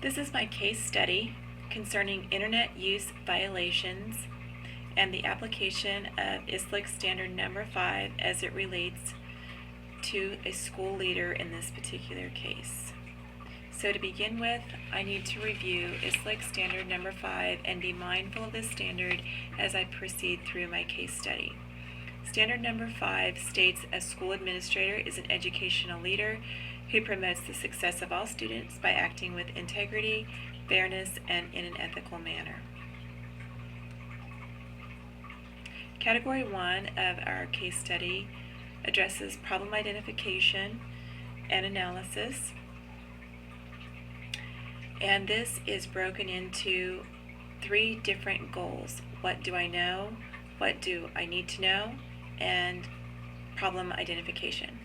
This is my case study concerning internet use violations and the application of ISLLC Standard Number 5 as it relates to a school leader in this particular case. So to begin with, I need to review ISLLC Standard Number 5 and be mindful of this standard as I proceed through my case study. Standard Number 5 states a school administrator is an educational leader who promotes the success of all students by acting with integrity, fairness, and in an ethical manner. Category 1 of our case study addresses problem identification and analysis. And this is broken into 3 different goals. What do I know? What do I need to know? And problem identification.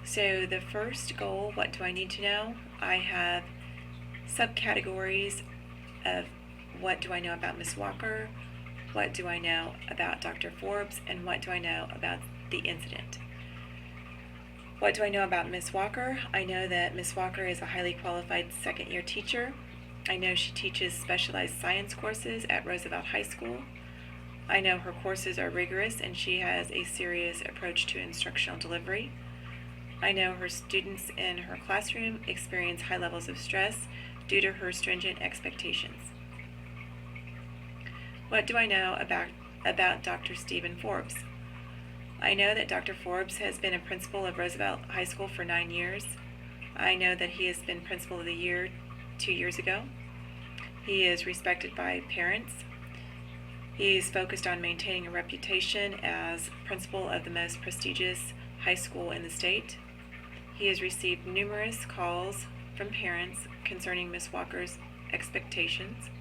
So the first goal, what do I need to know? I have subcategories of what do I know about Ms. Walker, what do I know about Dr. Forbes, and what do I know about the incident. What do I know about Ms. Walker? I know that Ms. Walker is a highly qualified second-year teacher. I know she teaches specialized science courses at Roosevelt High School. I know her courses are rigorous and she has a serious approach to instructional delivery. I know her students in her classroom experience high levels of stress due to her stringent expectations. What do I know about Dr. Stephen Forbes? I know that Dr. Forbes has been a principal of Roosevelt High School for 9 years. I know that he has been principal of the year 2 years ago. He is respected by parents. He is focused on maintaining a reputation as principal of the most prestigious high school in the state. He has received numerous calls from parents concerning Ms. Walker's expectations.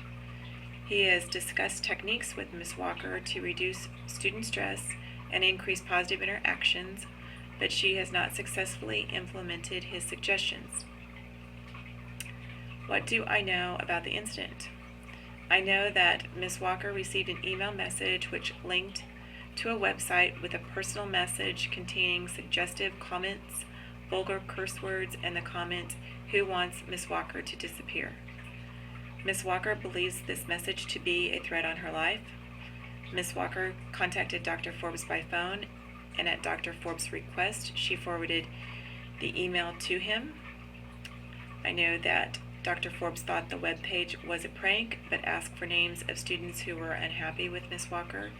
He has discussed techniques with Ms. Walker to reduce student stress and increase positive interactions, but she has not successfully implemented his suggestions. What do I know about the incident? I know that Ms. Walker received an email message which linked to a website with a personal message containing suggestive comments, vulgar curse words, and the comment, "Who wants Ms. Walker to disappear?" Ms. Walker believes this message to be a threat on her life. Ms. Walker contacted Dr. Forbes by phone, and at Dr. Forbes' request, she forwarded the email to him. I know that Dr. Forbes thought the web page was a prank, but asked for names of students who were unhappy with Ms. Walker.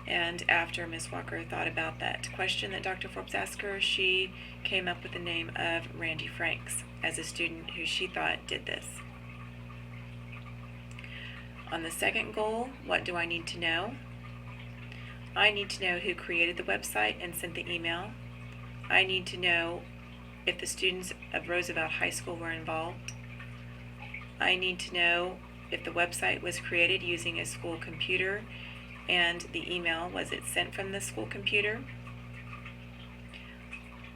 And after Ms. Walker thought about that question that Dr. Forbes asked her, she came up with the name of Randy Franks as a student who she thought did this. On the second goal, what do I need to know? I need to know who created the website and sent the email. I need to know if the students of Roosevelt High School were involved. I need to know if the website was created using a school computer and the email, was it sent from the school computer?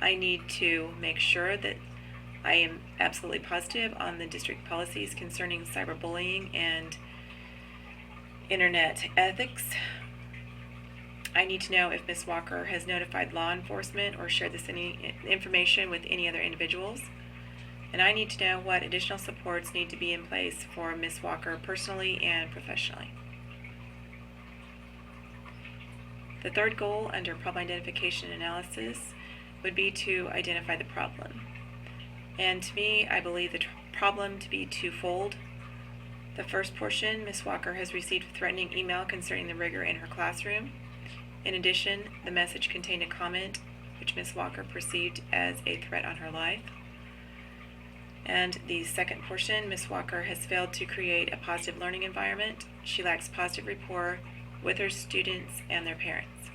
I need to make sure that I am absolutely positive on the district policies concerning cyberbullying and internet ethics. I need to know if Ms. Walker has notified law enforcement or shared this information with any other individuals. And I need to know what additional supports need to be in place for Ms. Walker personally and professionally. The third goal under problem identification and analysis would be to identify the problem. And to me, I believe the problem to be twofold. The first portion, Ms. Walker has received a threatening email concerning the rigor in her classroom. In addition, the message contained a comment which Ms. Walker perceived as a threat on her life. And the second portion, Ms. Walker has failed to create a positive learning environment. She lacks positive rapport with her students and their parents.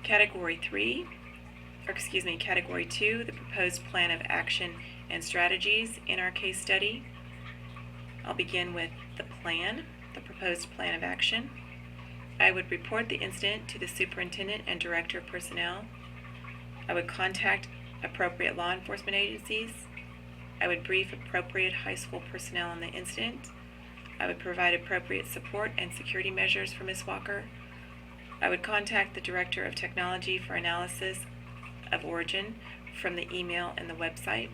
Category 2, the proposed plan of action and strategies in our case study. I'll begin with the plan, the proposed plan of action. I would report the incident to the superintendent and director of personnel. I would contact appropriate law enforcement agencies. I would brief appropriate high school personnel on the incident. I would provide appropriate support and security measures for Ms. Walker. I would contact the Director of Technology for analysis of origin from the email and the website.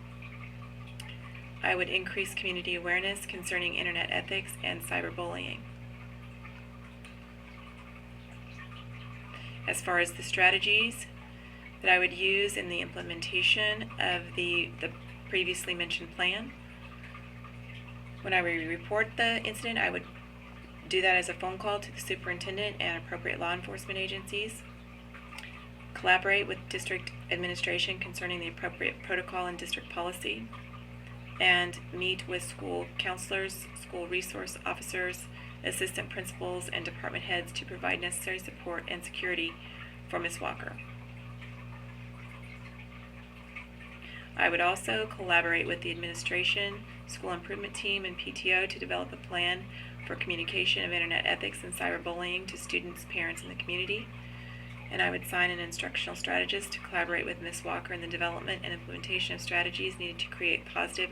I would increase community awareness concerning internet ethics and cyberbullying. As far as the strategies that I would use in the implementation of the previously mentioned plan, when I would report the incident, I would do that as a phone call to the superintendent and appropriate law enforcement agencies. Collaborate with district administration concerning the appropriate protocol and district policy. And meet with school counselors, school resource officers, assistant principals, and department heads to provide necessary support and security for Ms. Walker. I would also collaborate with the administration, school improvement team, and PTO to develop a plan for communication of internet ethics and cyberbullying to students, parents, and the community. And I would sign an instructional strategist to collaborate with Ms. Walker in the development and implementation of strategies needed to create a positive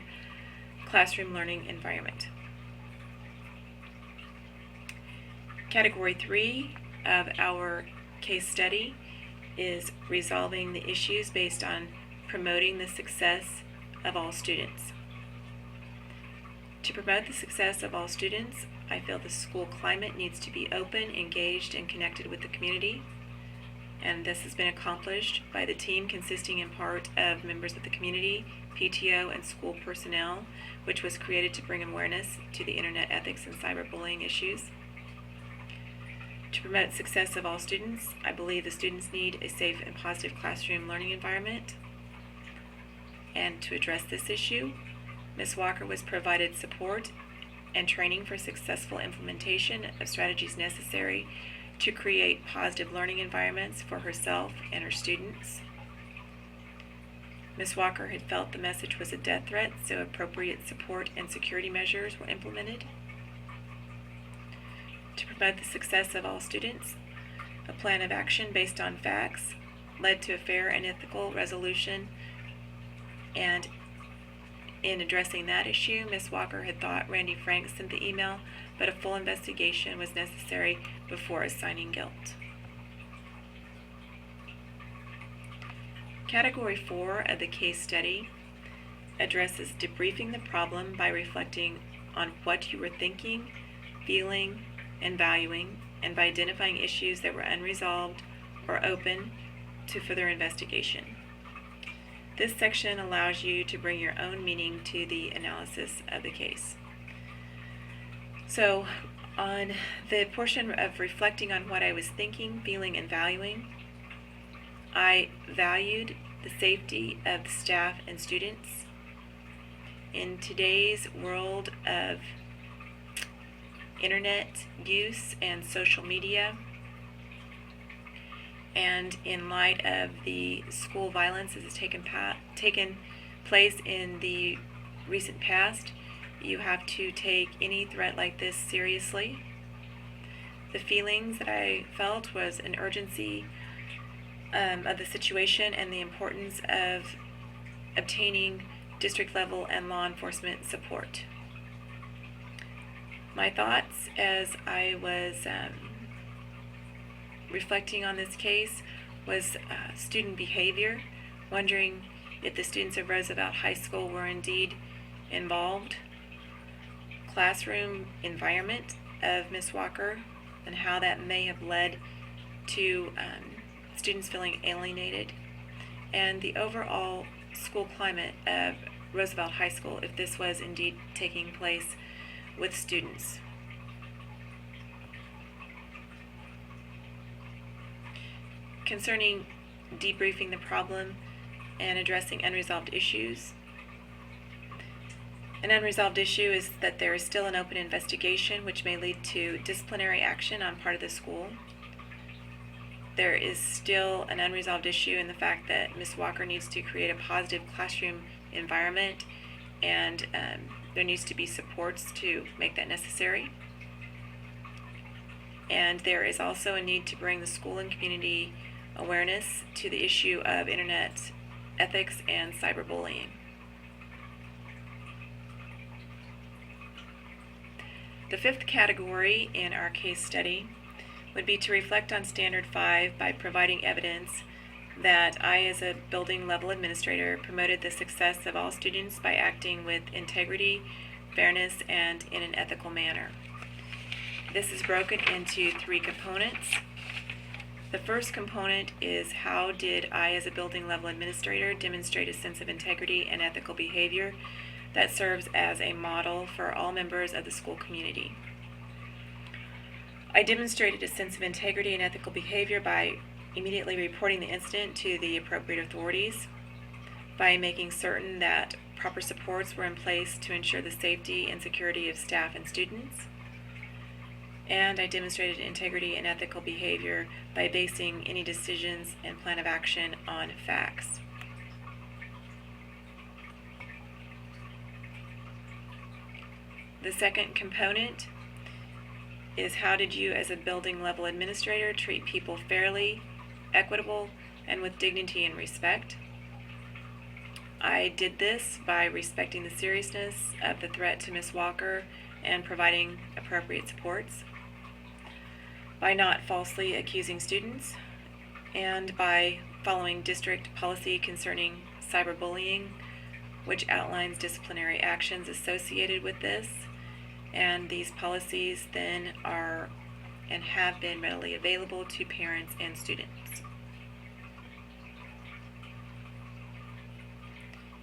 classroom learning environment. Category 3 of our case study is resolving the issues based on promoting the success of all students. To promote the success of all students, I feel the school climate needs to be open, engaged, and connected with the community. And this has been accomplished by the team consisting in part of members of the community, PTO, and school personnel, which was created to bring awareness to the internet ethics and cyberbullying issues. To promote success of all students, I believe the students need a safe and positive classroom learning environment. And to address this issue, Ms. Walker was provided support and training for successful implementation of strategies necessary to create positive learning environments for herself and her students. Ms. Walker had felt the message was a death threat, so appropriate support and security measures were implemented. To promote the success of all students, a plan of action based on facts led to a fair and ethical resolution, and in addressing that issue, Ms. Walker had thought Randy Frank sent the email, but a full investigation was necessary before assigning guilt. Category 4 of the case study addresses debriefing the problem by reflecting on what you were thinking, feeling, and valuing, and by identifying issues that were unresolved or open to further investigation. This section allows you to bring your own meaning to the analysis of the case. So, on the portion of reflecting on what I was thinking, feeling, and valuing, I valued the safety of the staff and students. In today's world of internet use and social media, and in light of the school violence that has taken place in the recent past, you have to take any threat like this seriously. The feelings that I felt was an urgency of the situation and the importance of obtaining district level and law enforcement support. My thoughts as I was reflecting on this case was student behavior, wondering if the students of Roosevelt High School were indeed involved, classroom environment of Ms. Walker and how that may have led to students feeling alienated, and the overall school climate of Roosevelt High School if this was indeed taking place with students. Concerning debriefing the problem and addressing unresolved issues, an unresolved issue is that there is still an open investigation which may lead to disciplinary action on part of the school. There is still an unresolved issue in the fact that Ms. Walker needs to create a positive classroom environment, and there needs to be supports to make that necessary. And there is also a need to bring the school and community awareness to the issue of internet ethics and cyberbullying. The fifth category in our case study would be to reflect on Standard 5 by providing evidence that I, as a building level administrator, promoted the success of all students by acting with integrity, fairness, and in an ethical manner. This is broken into 3 components. The first component is, how did I, as a building level administrator, demonstrate a sense of integrity and ethical behavior that serves as a model for all members of the school community? I demonstrated a sense of integrity and ethical behavior by immediately reporting the incident to the appropriate authorities, by making certain that proper supports were in place to ensure the safety and security of staff and students, and I demonstrated integrity and ethical behavior by basing any decisions and plan of action on facts. The second component is, how did you, as a building level administrator, treat people fairly, equitable, and with dignity and respect? I did this by respecting the seriousness of the threat to Ms. Walker and providing appropriate supports, by not falsely accusing students, and by following district policy concerning cyberbullying, which outlines disciplinary actions associated with this. And these policies then are and have been readily available to parents and students.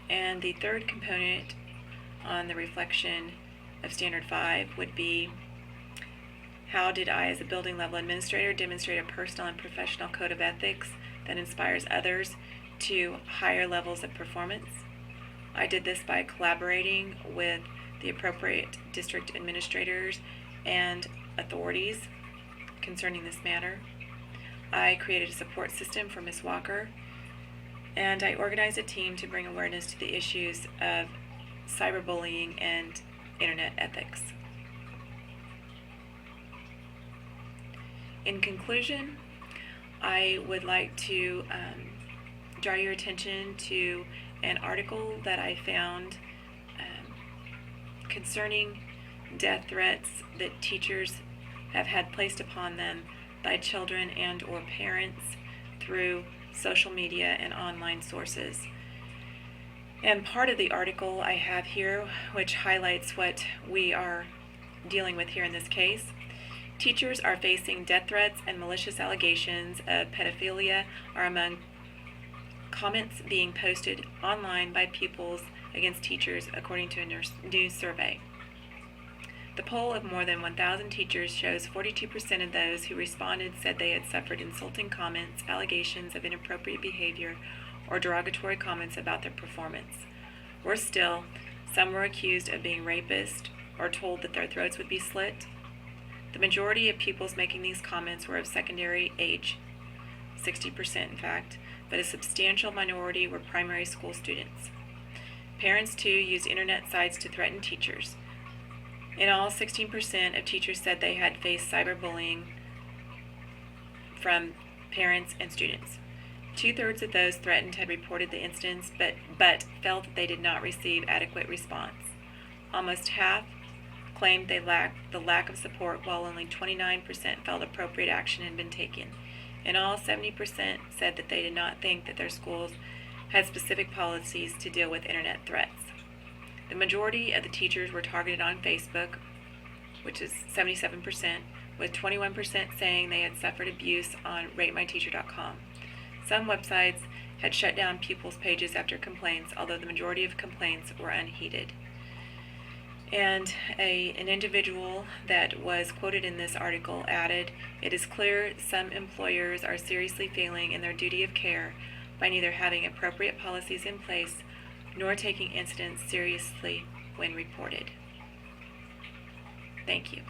And the third component on the reflection of Standard 5 would be, how did I, as a building level administrator, demonstrate a personal and professional code of ethics that inspires others to higher levels of performance? I did this by collaborating with the appropriate district administrators and authorities concerning this matter. I created a support system for Ms. Walker, and I organized a team to bring awareness to the issues of cyberbullying and internet ethics. In conclusion, I would like to draw your attention to an article that I found concerning death threats that teachers have had placed upon them by children and or parents through social media and online sources. And part of the article I have here, which highlights what we are dealing with here in this case. Teachers are facing death threats and malicious allegations of pedophilia are among comments being posted online by pupils against teachers, according to a new survey. The poll of more than 1,000 teachers shows 42% of those who responded said they had suffered insulting comments, allegations of inappropriate behavior, or derogatory comments about their performance. Worse still, some were accused of being rapists or told that their throats would be slit. The majority of pupils making these comments were of secondary age, 60% in fact, but a substantial minority were primary school students. Parents, too, used internet sites to threaten teachers. In all, 16% of teachers said they had faced cyberbullying from parents and students. 2/3 of those threatened had reported the incidents, but felt that they did not receive adequate response. Almost half claimed they lacked the lack of support, while only 29% felt appropriate action had been taken. In all, 70% said that they did not think that their schools had specific policies to deal with internet threats. The majority of the teachers were targeted on Facebook, which is 77%, with 21% saying they had suffered abuse on ratemyteacher.com. Some websites had shut down pupils' pages after complaints, although the majority of complaints were unheeded. And an individual that was quoted in this article added, "It is clear some employers are seriously failing in their duty of care by neither having appropriate policies in place nor taking incidents seriously when reported." Thank you.